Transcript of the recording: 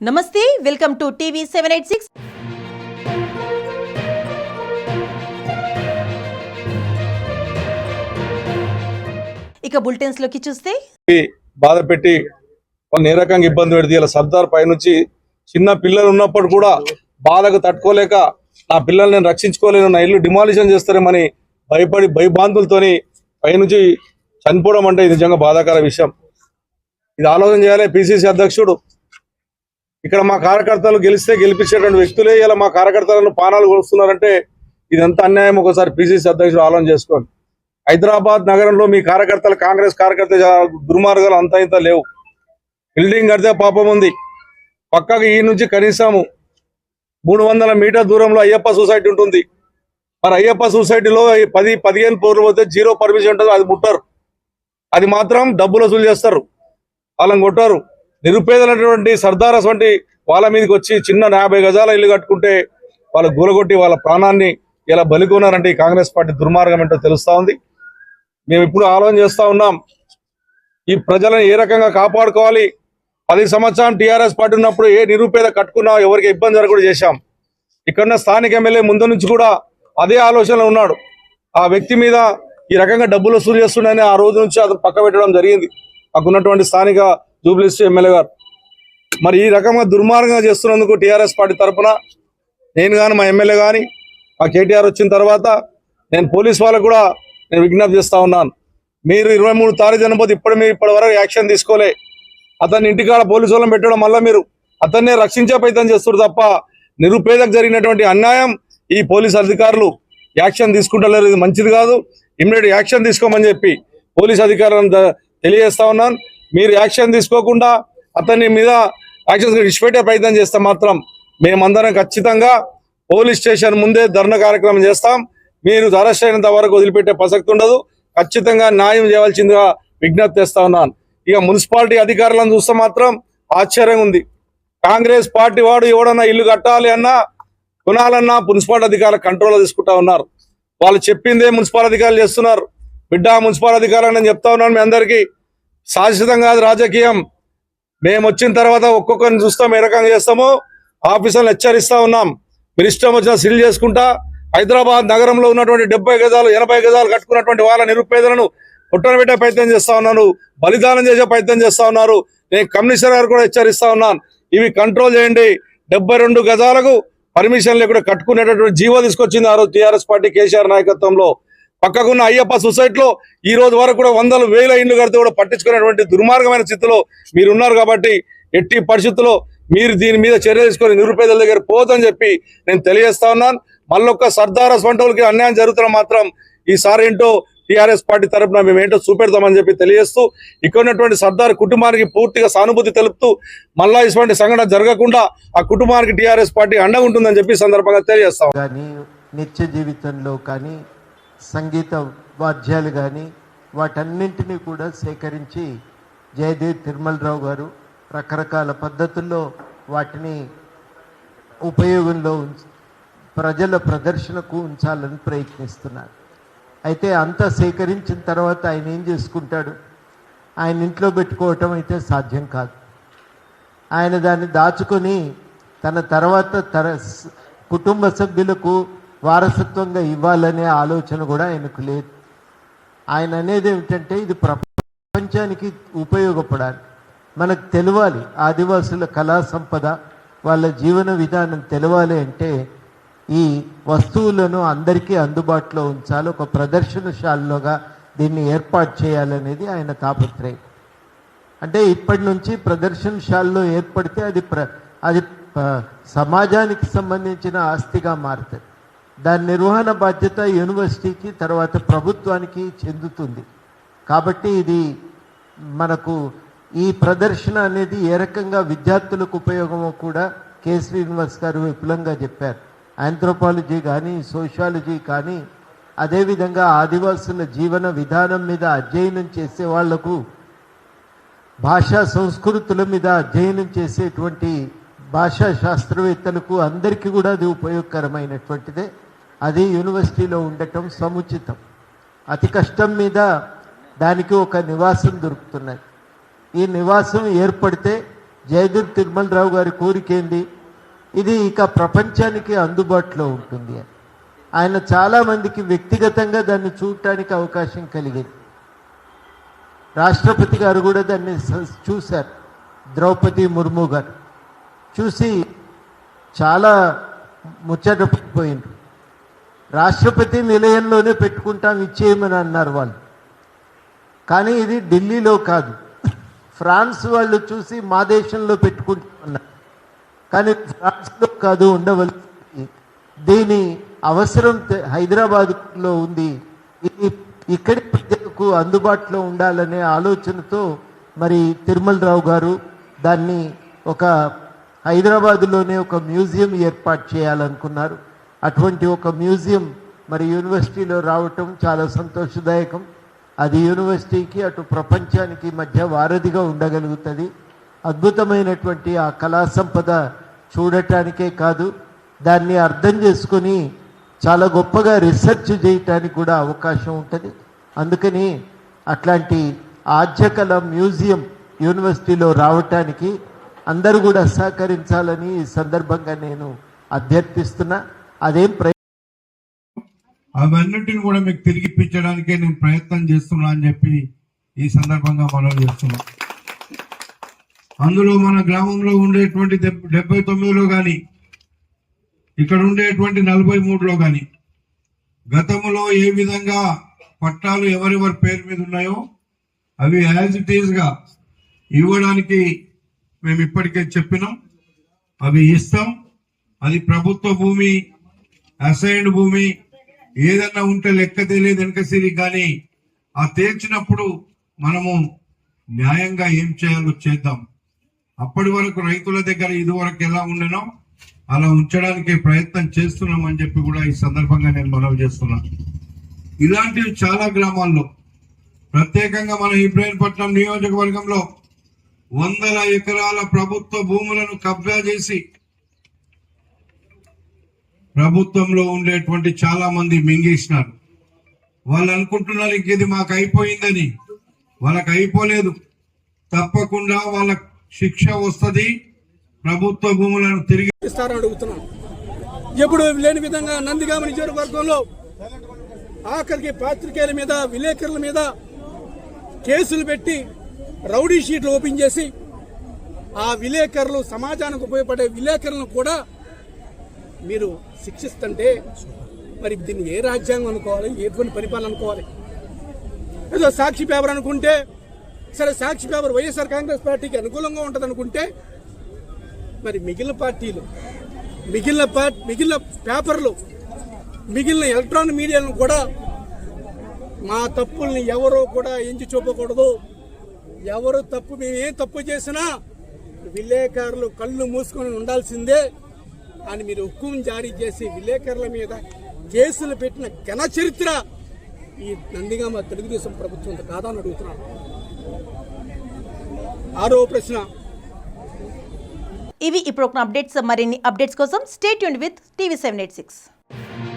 నమస్తే, welcome to TV 786. ఇక bulletins లోకి చూస్తే బాధ పెట్టి వాళ్ళని ఏ రకంగా ఇబ్బంది పెడితే ఇలా సర్దార్ పైనుంచి చిన్న పిల్లలు ఉన్నప్పుడు కూడా బాధకు తట్టుకోలేక నా పిల్లల్ని నేను రక్షించుకోలేను, నా ఇల్లు డిమాలిషన్ చేస్తారేమని భయపడి భయభాంతులతోని పైనుంచి చనిపోవడం అంటే ఇది నిజంగా బాధాకర విషయం. ఇది ఆలోచన చేయాలి పిసిసి అధ్యక్షుడు. ఇక్కడ మా కార్యకర్తలు గెలిస్తే గెలిపించేటువంటి వ్యక్తులే ఇలా మా కార్యకర్తలను పానాలు కొలుస్తున్నారంటే ఇదంతా అన్యాయం. ఒకసారి పిసిసి అధ్యక్షుడు ఆలోచన చేసుకోండి. హైదరాబాద్ నగరంలో మీ కార్యకర్తలు, కాంగ్రెస్ కార్యకర్త దుర్మార్గాలు అంతా ఇంత లేవు. బిల్డింగ్ కడితే పాపం ఉంది. పక్కకు ఈ నుంచి కనీసము 300 మీటర్ దూరంలో అయ్యప్ప సొసైటీ ఉంటుంది. మరి అయ్యప్ప సొసైటీలో 10-15 ఫ్లోర్లు పోతే జీరో పర్మిషన్ ఉంటుంది, అది ముట్టారు. అది మాత్రం డబ్బులు వసూలు చేస్తారు, వాళ్ళని కొట్టారు. నిరుపేదలైనటువంటి సర్దారస్ వంటి వాళ్ళ మీదకి వచ్చి చిన్న 50 గజాల ఇల్లు కట్టుకుంటే వాళ్ళ గూలగొట్టి వాళ్ళ ప్రాణాన్ని ఇలా బలికొన్నారంటే ఈ కాంగ్రెస్ పార్టీ దుర్మార్గం ఏంటో తెలుస్తూ ఉంది. మేము ఇప్పుడు ఆలోచన చేస్తూ ఉన్నాం, ఈ ప్రజలను ఏ రకంగా కాపాడుకోవాలి. 10 సంవత్సరాలు టీఆర్ఎస్ పార్టీ ఉన్నప్పుడు ఏ నిరుపేద కట్టుకున్నా ఎవరికి ఇబ్బంది జరగకుండా చేశాం. ఇక్కడున్న స్థానిక ఎమ్మెల్యే ముందు నుంచి కూడా అదే ఆలోచనలో ఉన్నాడు. ఆ వ్యక్తి మీద ఈ రకంగా డబ్బులు వసూలు చేస్తుండని ఆ రోజు నుంచి అతను పక్క పెట్టడం జరిగింది. మాకున్నటువంటి స్థానిక జూబ్లీస్ ఎమ్మెల్యే గారు మరి ఈ రకంగా దుర్మార్గంగా చేస్తున్నందుకు టీఆర్ఎస్ పార్టీ తరఫున నేను కానీ మా ఎమ్మెల్యే కానీ మా కేటీఆర్ వచ్చిన తర్వాత నేను పోలీస్ వాళ్ళకు కూడా నేను విజ్ఞప్తి చేస్తూ ఉన్నాను. మీరు 23 తారీఖు చనిపోతే ఇప్పటి వరకు యాక్షన్ తీసుకోలే. అతన్ని ఇంటికాడ పోలీసు వాళ్ళని పెట్టడం వల్ల మీరు అతన్నే రక్షించే ప్రయత్నం చేస్తారు తప్ప నిరుపేదకు జరిగినటువంటి అన్యాయం ఈ పోలీసు అధికారులు యాక్షన్ తీసుకుంటలేరు. ఇది మంచిది కాదు. ఇమ్మీడియట్ యాక్షన్ తీసుకోమని చెప్పి పోలీసు అధికారులను తెలియజేస్తా ఉన్నాను. మీరు యాక్షన్ తీసుకోకుండా అతని మీద యాక్షన్ విడిచిపెట్టే ప్రయత్నం చేస్తే మాత్రం మేమందరం ఖచ్చితంగా పోలీస్ స్టేషన్ ముందే ధర్నా కార్యక్రమం చేస్తాం. మీరు అరెస్ట్ అయినంత వరకు వదిలిపెట్టే ప్రసక్తి ఉండదు. ఖచ్చితంగా న్యాయం చేయవలసిందిగా విజ్ఞప్తి చేస్తా ఉన్నాను. ఇక మున్సిపాలిటీ అధికారులను చూస్తే మాత్రం ఆశ్చర్యంగా ఉంది. కాంగ్రెస్ పార్టీ వాడు ఎవడన్నా ఇల్లు కట్టాలి అన్నా కొనాలన్నా మున్సిపాలిటీ అధికారులు కంట్రోల్లో తీసుకుంటా ఉన్నారు. వాళ్ళు చెప్పిందే మున్సిపల్ అధికారులు చేస్తున్నారు. బిడ్డ మున్సిపల్ అధికారులు నేను చెప్తా ఉన్నాను మీ అందరికీ, శాశ్వతం కాదు రాజకీయం. మేము వచ్చిన తర్వాత ఒక్కొక్కరిని చూస్తాం, ఏ రకంగా చేస్తామో ఆఫీసర్లు హెచ్చరిస్తా ఉన్నాం. మీరు ఇష్టం వచ్చిన సీల్ చేసుకుంటా హైదరాబాద్ నగరంలో ఉన్నటువంటి 70 గజాలు 80 గజాలు కట్టుకున్నటువంటి వాళ్ళ నిరుపేదలను పెట్టే ప్రయత్నం చేస్తా ఉన్నారు, బలిదానం చేసే ప్రయత్నం చేస్తా ఉన్నారు. నేను కమిషనర్ గారు కూడా హెచ్చరిస్తా ఉన్నాను, ఇవి కంట్రోల్ చేయండి. 72 గజాలకు పర్మిషన్ లేకుండా కట్టుకునేటటువంటి జీవో తీసుకొచ్చింది ఆ రోజు టీఆర్ఎస్ పార్టీ కేసీఆర్ నాయకత్వంలో. పక్కకున్న అయ్యప్ప సొసైటీలో ఈ రోజు వరకు కూడా 100,000 ఇండ్లు కడితే కూడా పట్టించుకునేటువంటి దుర్మార్గమైన స్థితిలో మీరు ఉన్నారు. కాబట్టి ఎట్టి పరిస్థితుల్లో మీరు దీని మీద చర్య తీసుకొని నిరుపేదల దగ్గర పోదని చెప్పి నేను తెలియజేస్తా ఉన్నాను. మళ్ళొక్క సర్దారస్ వంటలకి అన్యాయం జరుగుతున్న మాత్రం ఈసారి ఏంటో టీఆర్ఎస్ పార్టీ తరఫున మేము ఏంటో చూపెడతామని చెప్పి తెలియజేస్తూ ఇక్కడ ఉన్నటువంటి సర్దార్ కుటుంబానికి పూర్తిగా సానుభూతి తెలుపుతూ మళ్ళా ఇటువంటి సంఘటన జరగకుండా ఆ కుటుంబానికి టీఆర్ఎస్ పార్టీ అండగా ఉంటుందని చెప్పి సందర్భంగా తెలియజేస్తాం. కానీ నిత్య జీవితంలో కానీ సంగీత వాద్యాలు కానీ వాటన్నింటినీ కూడా సేకరించి జయదేవ్ తిరుమలరావు గారు రకరకాల పద్ధతుల్లో వాటిని ఉపయోగంలో ప్రజల ప్రదర్శనకు ఉంచాలని ప్రయత్నిస్తున్నారు. అయితే అంతా సేకరించిన తర్వాత ఆయన ఏం చేసుకుంటాడు? ఆయన ఇంట్లో పెట్టుకోవటం అయితే సాధ్యం కాదు. ఆయన దాన్ని దాచుకొని తన తర్వాత కుటుంబ సభ్యులకు వారసత్వంగా ఇవ్వాలనే ఆలోచన కూడా ఆయనకు లేదు. ఆయన అనేది ఏమిటంటే ఇది ప్రపంచానికి ఉపయోగపడాలి, మనకు తెలవాలి, ఆదివాసుల కళా సంపద వాళ్ళ జీవన విధానం తెలవాలి అంటే ఈ వస్తువులను అందరికీ అందుబాటులో ఉంచాలి, ఒక ప్రదర్శనశాలలోగా దీన్ని ఏర్పాటు చేయాలనేది ఆయన తాపత్రయం. అంటే ఇప్పటి నుంచి ప్రదర్శనశాలలో ఏర్పడితే అది సమాజానికి సంబంధించిన ఆస్తిగా మారుతుంది. దాని నిర్వహణ బాధ్యత యూనివర్సిటీకి తర్వాత ప్రభుత్వానికి చెందుతుంది. కాబట్టి ఇది మనకు ఈ ప్రదర్శన అనేది ఏ రకంగా విద్యార్థులకు ఉపయోగమో కూడా కె శ్రీనివాస్ గారు విపులంగా చెప్పారు. ఆంథ్రోపాలజీ కానీ సోషాలజీ కానీ అదేవిధంగా ఆదివాసుల జీవన విధానం మీద అధ్యయనం చేసే వాళ్లకు, భాషా సంస్కృతుల మీద అధ్యయనం చేసేటువంటి భాషా శాస్త్రవేత్తలకు అందరికీ కూడా అది ఉపయోగకరమైనటువంటిదే. అది యూనివర్సిటీలో ఉండటం సముచితం. అతి కష్టం మీద దానికి ఒక నివాసం దొరుకుతున్నది. ఈ నివాసం ఏర్పడితే జయదేవ్ తిరుమలరావు గారి కోరిక ఏంది, ఇది ఇక ప్రపంచానికి అందుబాటులో ఉంటుంది అని. ఆయన చాలామందికి వ్యక్తిగతంగా దాన్ని చూడటానికి అవకాశం కలిగింది. రాష్ట్రపతి గారు కూడా దాన్ని చూశారు, ద్రౌపది ముర్ము గారు చూసి చాలా ముచ్చటపోయింది. రాష్ట్రపతి నిలయంలోనే పెట్టుకుంటాం, ఇచ్చేయమని అన్నారు వాళ్ళు. కానీ ఇది ఢిల్లీలో కాదు, ఫ్రాన్స్ వాళ్ళు చూసి మా దేశంలో పెట్టుకుంటామన్నారు. కానీ ఫ్రాన్స్లో కాదు ఉండవలసింది, దీని అవసరం హైదరాబాద్లో ఉంది, ఇది ఇక్కడి ప్రజలకు అందుబాటులో ఉండాలనే ఆలోచనతో మరి తిరుమలరావు గారు దాన్ని ఒక హైదరాబాదులోనే ఒక మ్యూజియం ఏర్పాటు చేయాలనుకున్నారు. అటువంటి ఒక మ్యూజియం మరి యూనివర్సిటీలో రావటం చాలా సంతోషదాయకం. అది యూనివర్సిటీకి అటు ప్రపంచానికి మధ్య వారధిగా ఉండగలుగుతుంది. అద్భుతమైనటువంటి ఆ కళా సంపద చూడటానికే కాదు, దాన్ని అర్థం చేసుకొని చాలా గొప్పగా రీసెర్చ్ చేయటానికి కూడా అవకాశం ఉంటుంది. అందుకని అట్లాంటి ఆద్యకళ మ్యూజియం యూనివర్సిటీలో రావటానికి అందరూ కూడా సహకరించాలని ఈ సందర్భంగా నేను అభ్యర్థిస్తున్నా. అదేం అవన్నిటిని కూడా మీకు తిరిగిపించడానికే నేను ప్రయత్నం చేస్తున్నా అని చెప్పి ఈ సందర్భంగా మనం చేస్తున్నాం. అందులో మన గ్రామంలో ఉండేటువంటి 79లో కానీ ఇక్కడ ఉండేటువంటి 43లో కానీ గతంలో ఏ విధంగా పట్టాలు ఎవరెవరి పేరు మీద ఉన్నాయో అవి యాజ్ ఇట్ ఈజ్ గా ఇవ్వడానికి మేము ఇప్పటికే చెప్పినాం. అవి ఇస్తాం. అది ప్రభుత్వ భూమి, అసైన్డ్ భూమి, ఏదన్నా ఉంటే లెక్క తెలియదు వెనకసిరి, కానీ ఆ తేల్చినప్పుడు మనము న్యాయంగా ఏం చేయాలో చేద్దాం. అప్పటి వరకు రైతుల దగ్గర ఇదివరకు ఎలా ఉండేనో అలా ఉంచడానికి ప్రయత్నం చేస్తున్నాం అని చెప్పి కూడా ఈ సందర్భంగా నేను మనవి చేస్తున్నాను. ఇలాంటివి చాలా గ్రామాల్లో, ప్రత్యేకంగా మన ఇబ్రాహీంపట్నం నియోజకవర్గంలో 100 ఎకరాల ప్రభుత్వ భూములను కబ్జా చేసి ప్రభుత్వంలో ఉండేటువంటి చాలా మంది మింగేసినారు. వాళ్ళు అనుకుంటున్నారు ఇంకేది మాకు అయిపోయిందని. వాళ్ళకి అయిపోలేదు. తప్పకుండా వాళ్ళ శిక్ష వస్తుంది. ప్రభుత్వ భూములను తిరిగి ఇస్తారని అడుగుతున్నాం. ఎప్పుడు లేని విధంగా నందిగామ నియోజకవర్గంలో ఆఖరికి పాత్రికేయుల మీద, విలేకరుల మీద కేసులు పెట్టి రౌడీ షీట్లు ఓపెన్ చేసి ఆ విలేకరులు, సమాజానికి ఉపయోగపడే విలేకరులను కూడా మీరు శిక్షిస్తుంటే మరి దీన్ని ఏ రాజ్యాంగం అనుకోవాలి, ఎటువంటి పరిపాలన అనుకోవాలి? ఏదో సాక్షి పేపర్ అనుకుంటే సరే, సాక్షి పేపర్ వైఎస్ఆర్ కాంగ్రెస్ పార్టీకి అనుకూలంగా ఉంటుంది అనుకుంటే మరి మిగిలిన పార్టీలు, మిగిలిన పేపర్లు, మిగిలిన ఎలక్ట్రానిక్ మీడియాలను కూడా మా తప్పుల్ని ఎవరో కూడా ఎంచి చూపకూడదు. ఎవరు తప్పు, మేము ఏం తప్పు చేసినా విలేకరులు కళ్ళు మూసుకొని ఉండాల్సిందే అని మీరు హుకుం జారీ చేసి విలేకరుల మీద కేసులు పెట్టిన ఘన చరిత్ర ఈ నందిగామ తెలుగుదేశం ప్రభుత్వం కాదని అడుగుతున్నాను. ఆరో ప్రశ్న. ఇవి ఇప్పుడు అప్డేట్స్. మరిన్ని అప్డేట్స్ కోసం స్టే ట్యూన్డ్ విత్ TV 786.